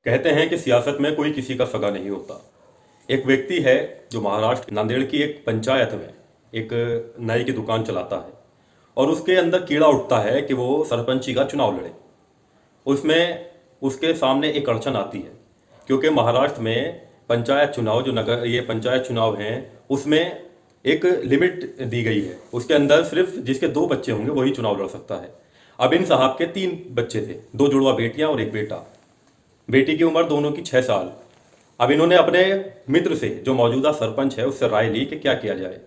कहते हैं कि सियासत में कोई किसी का सगा नहीं होता। एक व्यक्ति है जो महाराष्ट्र नांदेड़ की एक पंचायत में एक नाई की दुकान चलाता है और उसके अंदर कीड़ा उठता है कि वो सरपंची का चुनाव लड़े। उसमें उसके सामने एक अड़चन आती है क्योंकि महाराष्ट्र में पंचायत चुनाव जो नगर ये पंचायत चुनाव हैं उसमें एक लिमिट दी गई है। उसके अंदर सिर्फ जिसके 2 बच्चे होंगे वही चुनाव लड़ सकता है। अब इन साहब के 3 बच्चे थे, 2 जुड़वा बेटियां और एक बेटा। बेटी की उम्र दोनों की 6 साल। अब इन्होंने अपने मित्र से जो मौजूदा सरपंच है उससे राय ली कि क्या किया जाए।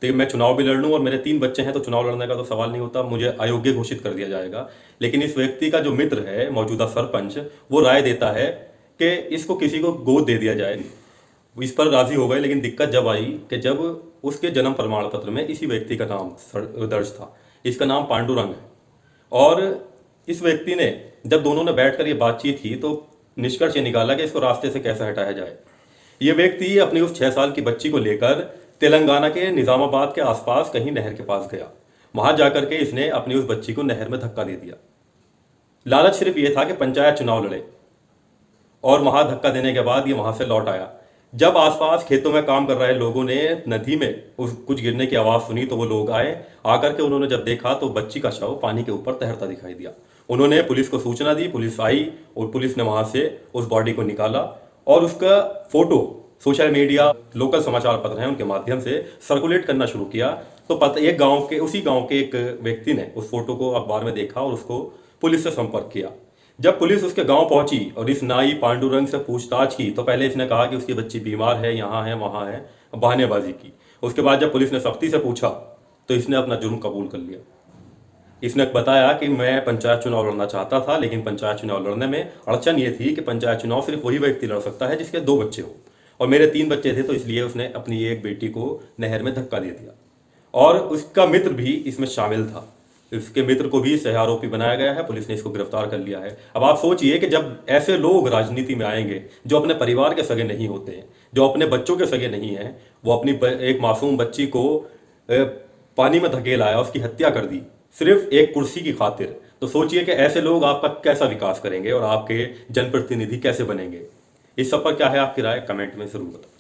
तो मैं चुनाव भी लड़ लूँ और मेरे 3 बच्चे हैं तो चुनाव लड़ने का तो सवाल नहीं होता, मुझे अयोग्य घोषित कर दिया जाएगा। लेकिन इस व्यक्ति का जो मित्र है मौजूदा सरपंच वो राय देता है कि इसको किसी को गोद दे दिया जाए। इस पर राजी हो गए, लेकिन दिक्कत जब आई कि जब उसके जन्म प्रमाण पत्र में इसी व्यक्ति का नाम दर्ज था। इसका नाम पांडुरंग है। और इस व्यक्ति ने जब दोनों ने बैठकर ये बातचीत की तो निष्कर्ष ये निकाला कि इसको रास्ते से कैसे हटाया जाए। ये व्यक्ति अपनी उस 6 साल की बच्ची को लेकर तेलंगाना के निजामाबाद के आसपास कहीं नहर के पास गया। वहां जाकर के इसने अपनी उस बच्ची को नहर में धक्का दे दिया। लालच सिर्फ ये था कि पंचायत चुनाव लड़े, और वहां धक्का देने के बाद ये वहां से लौट आया। जब आसपास खेतों में काम कर रहे लोगों ने नदी में कुछ गिरने की आवाज़ सुनी तो वो लोग आए। आकर के उन्होंने जब देखा तो बच्ची का शव पानी के ऊपर तैरता दिखाई दिया। उन्होंने पुलिस को सूचना दी, पुलिस आई और पुलिस ने वहां से उस बॉडी को निकाला और उसका फोटो सोशल मीडिया, लोकल समाचार पत्र हैं उनके माध्यम से सर्कुलेट करना शुरू किया। तो एक गाँव के उसी गाँव के एक व्यक्ति ने उस फोटो को अखबार में देखा और उसको पुलिस से संपर्क किया। जब पुलिस उसके गांव पहुंची और इस नाई पांडुरंग से पूछताछ की तो पहले इसने कहा कि उसकी बच्ची बीमार है, यहाँ है वहाँ है, बहानेबाजी की। उसके बाद जब पुलिस ने सख्ती से पूछा तो इसने अपना जुर्म कबूल कर लिया। इसने बताया कि मैं पंचायत चुनाव लड़ना चाहता था, लेकिन पंचायत चुनाव लड़ने में अड़चन ये थी कि पंचायत चुनाव सिर्फ वही व्यक्ति लड़ सकता है जिसके 2 बच्चे हो, और मेरे 3 बच्चे थे, तो इसलिए उसने अपनी एक बेटी को नहर में धक्का दे दिया। और उसका मित्र भी इसमें शामिल था। इसके मित्र को भी सह आरोपी बनाया गया है, पुलिस ने इसको गिरफ्तार कर लिया है। अब आप सोचिए कि जब ऐसे लोग राजनीति में आएंगे जो अपने परिवार के सगे नहीं होते हैं, जो अपने बच्चों के सगे नहीं हैं, वो अपनी एक मासूम बच्ची को पानी में धकेल आया, उसकी हत्या कर दी सिर्फ एक कुर्सी की खातिर। तो सोचिए कि ऐसे लोग आपका कैसा विकास करेंगे और आपके जनप्रतिनिधि कैसे बनेंगे। इस सब पर क्या है आपकी राय, कमेंट में जरूर बताएं।